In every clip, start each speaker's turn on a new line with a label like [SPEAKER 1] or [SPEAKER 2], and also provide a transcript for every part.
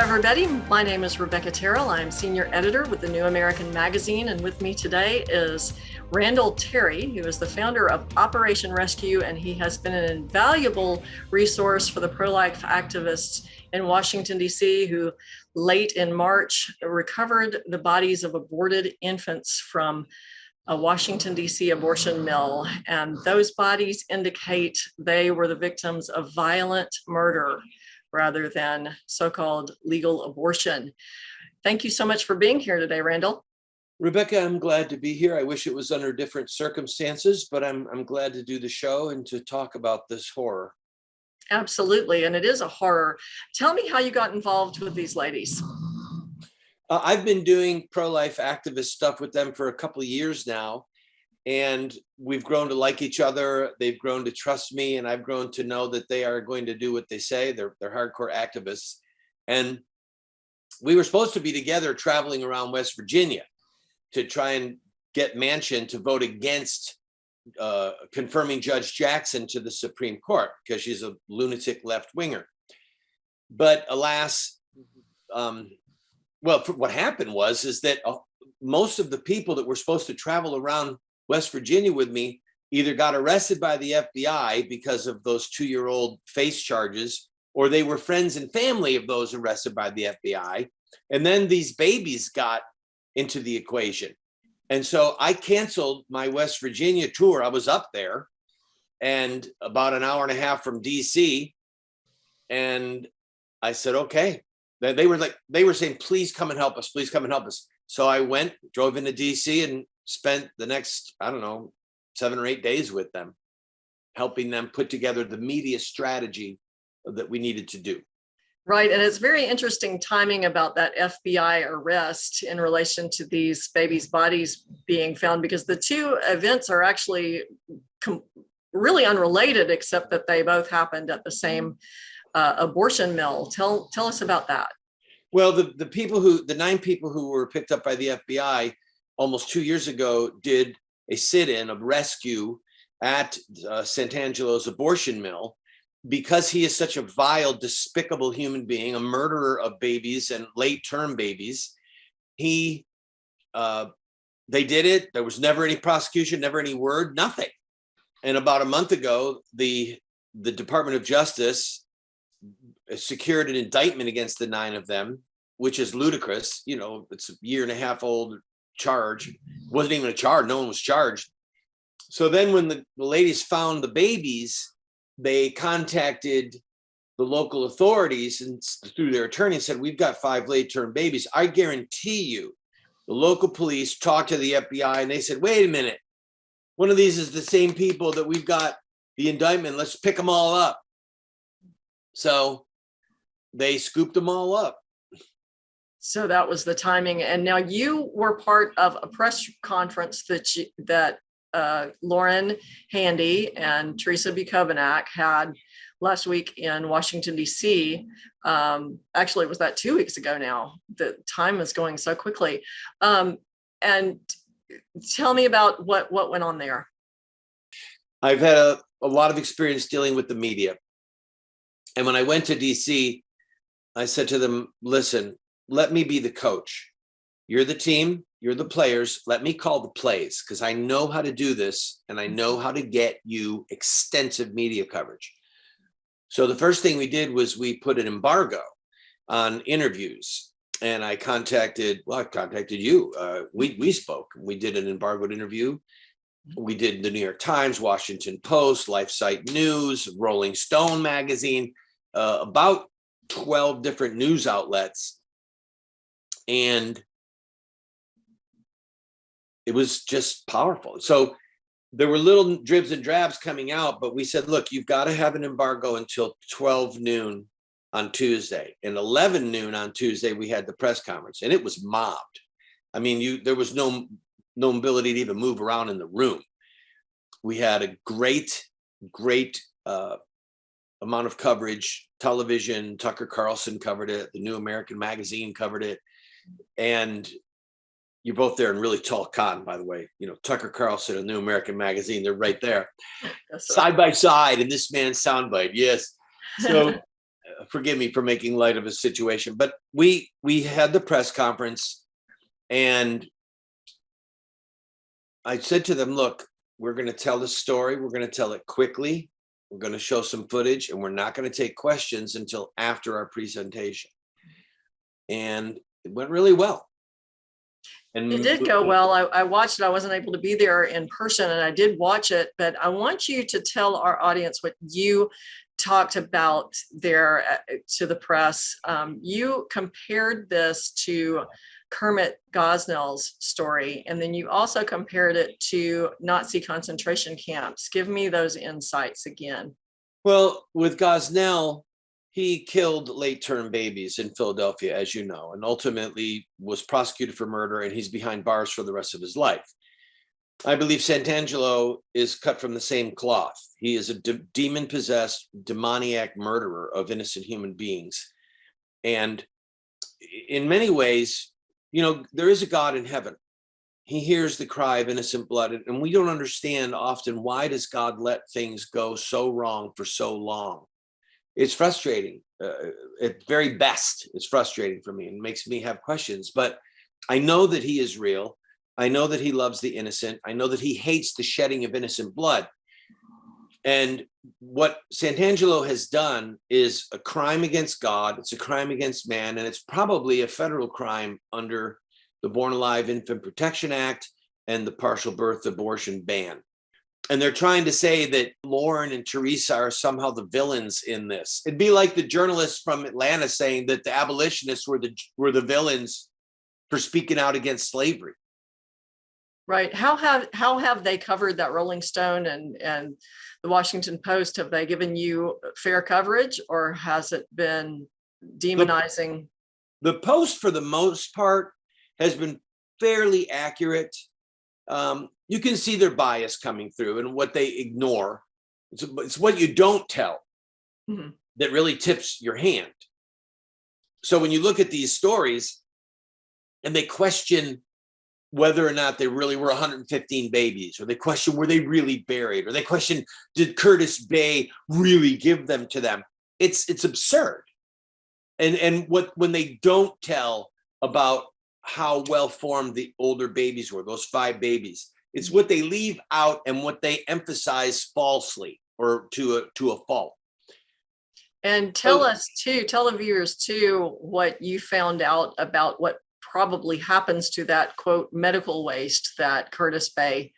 [SPEAKER 1] everybody. My name is Rebecca Terrell. I'm senior editor with the New American Magazine, and with me today is Randall Terry, who is the founder of Operation Rescue, and he has been an invaluable resource for the pro-life activists in Washington, D.C., who late in March recovered the bodies of aborted infants from a Washington, D.C. abortion mill. And those bodies indicate they were the victims of violent murder rather than so-called legal abortion. Thank you so much for being here today, Randall.
[SPEAKER 2] Rebecca, I'm glad to be here. I wish it was under different circumstances, but I'm glad to do the show and to talk about this horror.
[SPEAKER 1] Absolutely, and it is a horror. Tell me how you got involved with these ladies.
[SPEAKER 2] I've been doing pro-life activist stuff with them for a couple of years now, and we've grown to like each other. They've grown to trust me, and I've grown to know that they are going to do what they say. They're hardcore activists. And we were supposed to be together traveling around West Virginia to try and get Manchin to vote against confirming Judge Jackson to the Supreme Court because she's a lunatic left-winger. But alas, what happened is that most of the people that were supposed to travel around West Virginia with me either got arrested by the FBI because of those 2-year-old face charges, or they were friends and family of those arrested by the FBI. And then these babies got into the equation. And so I canceled my West Virginia tour. I was up there and about an hour and a half from DC. And I said, okay. They were saying, please come and help us. Please come and help us. So I went, drove into DC and spent the next, 7 or 8 days with them, helping them put together the media strategy that we needed to do.
[SPEAKER 1] Right, and it's very interesting timing about that FBI arrest in relation to these babies' bodies being found, because the two events are actually really unrelated, except that they both happened at the same abortion mill. Tell us about that.
[SPEAKER 2] Well, the 9 people who were picked up by the FBI almost 2 years ago did a sit-in of rescue at Sant'Angelo's abortion mill because he is such a vile, despicable human being, a murderer of babies and late-term babies. They did it. There was never any prosecution, never any word, nothing. And about a month ago, the Department of Justice secured an indictment against the 9 of them, which is ludicrous. It's a 1.5 year old charge. It wasn't even a charge. No one was charged. So then when the ladies found the babies, they contacted the local authorities and through their attorney and said, we've got 5 late-term babies. I guarantee you the local police talked to the FBI and they said, wait a minute, one of these is the same people that we've got the indictment. Let's pick them all up. So they scooped them all up.
[SPEAKER 1] So that was the timing. And now you were part of a press conference that Lauren Handy and Teresa Bukovac had last week in Washington, D.C. Actually, was that 2 weeks ago now? The time is going so quickly. And tell me about what went on there.
[SPEAKER 2] I've had a lot of experience dealing with the media. And when I went to D.C., I said to them, listen, let me be the coach. You're the team, you're the players. Let me call the plays because I know how to do this and I know how to get you extensive media coverage. So the first thing we did was we put an embargo on interviews. And I contacted you. We spoke. We did an embargoed interview. We did the New York Times, Washington Post, LifeSite News, Rolling Stone magazine, about 12 different news outlets. And it was just powerful. So there were little dribs and drabs coming out, but we said, look, you've got to have an embargo until 12 noon on Tuesday. And 11 noon on Tuesday, we had the press conference and it was mobbed. I mean, there was no ability to even move around in the room. We had a great amount of coverage. Television, Tucker Carlson covered it. The New American Magazine covered it. And you're both there in really tall cotton, by the way. Tucker Carlson and New American Magazine, they're right there, side by side in this man's soundbite. Yes. So forgive me for making light of a situation, but we had the press conference, and I said to them, look, we're going to tell the story. We're going to tell it quickly. We're going to show some footage, and we're not going to take questions until after our presentation. And it went really well. And
[SPEAKER 1] it did go well. I watched it. I wasn't able to be there in person, and I did watch it, but I want you to tell our audience what you talked about there to the press. You compared this to Kermit Gosnell's story, and then you also compared it to Nazi concentration camps. Give me those insights again.
[SPEAKER 2] Well, with Gosnell, he killed late-term babies in Philadelphia, as you know, and ultimately was prosecuted for murder, and he's behind bars for the rest of his life. I believe Santangelo is cut from the same cloth. He is a demon-possessed, demoniac murderer of innocent human beings. And in many ways, you know, there is a God in heaven. He hears the cry of innocent blood, and we don't understand often, why does God let things go so wrong for so long? It's frustrating. At very best, it's frustrating for me and makes me have questions. But I know that he is real. I know that he loves the innocent. I know that he hates the shedding of innocent blood. And what Santangelo has done is a crime against God. It's a crime against man, and it's probably a federal crime under the Born Alive Infant Protection Act and the partial birth abortion ban. And they're trying to say that Lauren and Teresa are somehow the villains in this. It'd be like the journalists from Atlanta saying that the abolitionists were the villains for speaking out against slavery.
[SPEAKER 1] Right. How have they covered that? Rolling Stone and the Washington Post, have they given you fair coverage, or has it been demonizing?
[SPEAKER 2] The Post, for the most part, has been fairly accurate. You can see their bias coming through and what they ignore. It's what you don't tell that really tips your hand. So when you look at these stories and they question whether or not they really were 115 babies, or they question, were they really buried, or they question, did Curtis Bay really give them to them? It's absurd. And when they don't tell about how well formed the older babies were, those 5 babies, it's what they leave out and what they emphasize falsely or to a fault.
[SPEAKER 1] And tell the viewers too, what you found out about what probably happens to that, quote, medical waste that Curtis Bay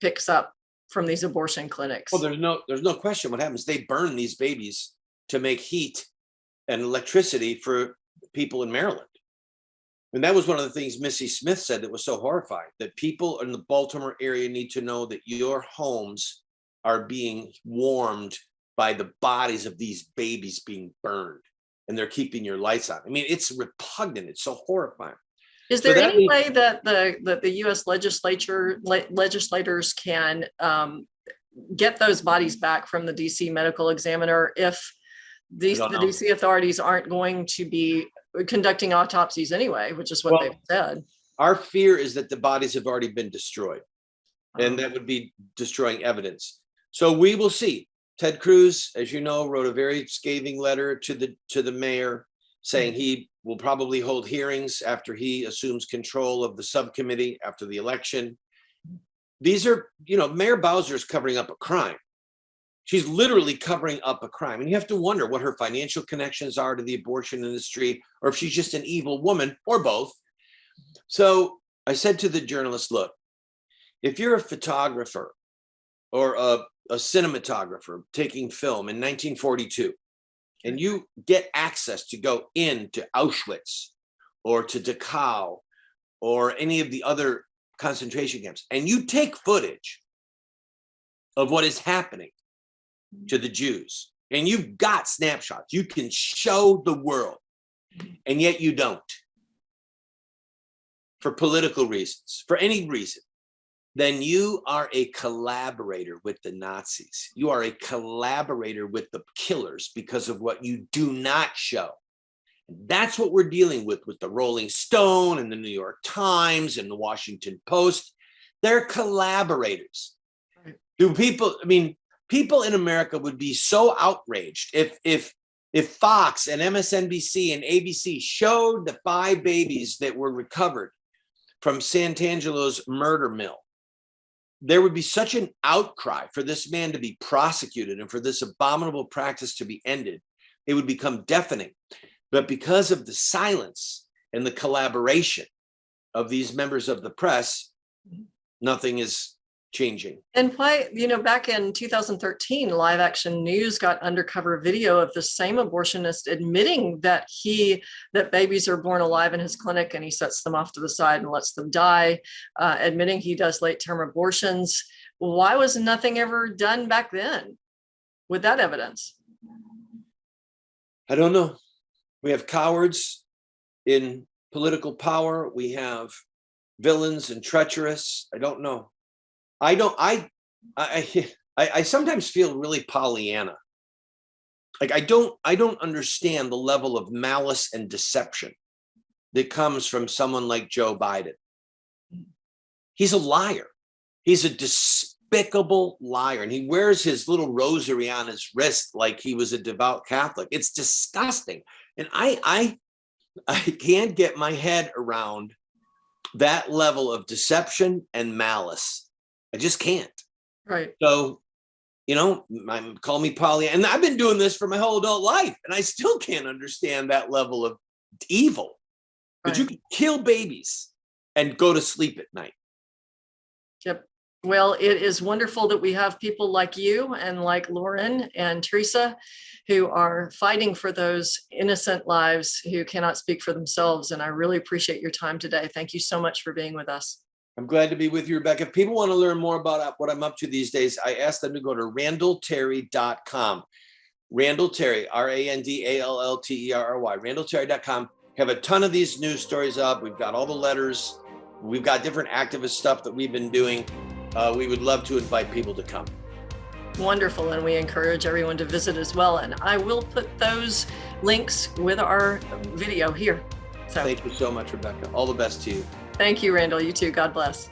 [SPEAKER 1] picks up from these abortion clinics.
[SPEAKER 2] Well, there's no question what happens. They burn these babies to make heat and electricity for people in Maryland. And that was one of the things Missy Smith said that was so horrifying, that people in the Baltimore area need to know that your homes are being warmed by the bodies of these babies being burned, and they're keeping your lights on. I mean, it's repugnant. It's so horrifying.
[SPEAKER 1] Is there any way that the U.S. legislators can get those bodies back from the D.C. medical examiner if the D.C. authorities aren't going to be conducting autopsies anyway, which is what they've said?
[SPEAKER 2] Our fear is that the bodies have already been destroyed, and that would be destroying evidence. So we will see. Ted Cruz, as you know, wrote a very scathing letter to the mayor saying he will probably hold hearings after he assumes control of the subcommittee after the election. These are, Mayor Bowser is covering up a crime. She's literally covering up a crime. And you have to wonder what her financial connections are to the abortion industry, or if she's just an evil woman, or both. So I said to the journalist, look, if you're a photographer or a cinematographer taking film in 1942, and you get access to go into Auschwitz or to Dachau or any of the other concentration camps, and you take footage of what is happening to the Jews, and you've got snapshots, you can show the world, and yet you don't, for political reasons, for any reason, then you are a collaborator with the Nazis. You are a collaborator with the killers because of what you do not show. That's what we're dealing with the Rolling Stone and the New York Times and the Washington Post. They're collaborators. Right. People in America would be so outraged if If Fox and MSNBC and ABC showed the 5 babies that were recovered from Santangelo's murder mill, there would be such an outcry for this man to be prosecuted and for this abominable practice to be ended. It would become deafening. But because of the silence and the collaboration of these members of the press, nothing is changing.
[SPEAKER 1] And why, back in 2013, Live Action News got undercover video of the same abortionist admitting that babies are born alive in his clinic, and he sets them off to the side and lets them die, admitting he does late-term abortions. Why was nothing ever done back then with that evidence?
[SPEAKER 2] I don't know. We have cowards in political power. We have villains and treacherous. I don't know. I sometimes feel really Pollyanna. Like I don't understand the level of malice and deception that comes from someone like Joe Biden. He's a liar. He's a despicable liar. And he wears his little rosary on his wrist like he was a devout Catholic. It's disgusting. And I can't get my head around that level of deception and malice. I just can't.
[SPEAKER 1] Right.
[SPEAKER 2] So, call me Polly. And I've been doing this for my whole adult life, and I still can't understand that level of evil. Right. But you can kill babies and go to sleep at night.
[SPEAKER 1] Yep. Well, it is wonderful that we have people like you and like Lauren and Teresa who are fighting for those innocent lives who cannot speak for themselves. And I really appreciate your time today. Thank you so much for being with us.
[SPEAKER 2] I'm glad to be with you, Rebecca. If people want to learn more about what I'm up to these days, I ask them to go to randallterry.com. Randall Terry, RANDALLTERRY, randallterry.com. Have a ton of these news stories up. We've got all the letters. We've got different activist stuff that we've been doing. We would love to invite people to come.
[SPEAKER 1] Wonderful. And we encourage everyone to visit as well. And I will put those links with our video here. So
[SPEAKER 2] thank you so much, Rebecca. All the best to you.
[SPEAKER 1] Thank you, Randall. You too. God bless.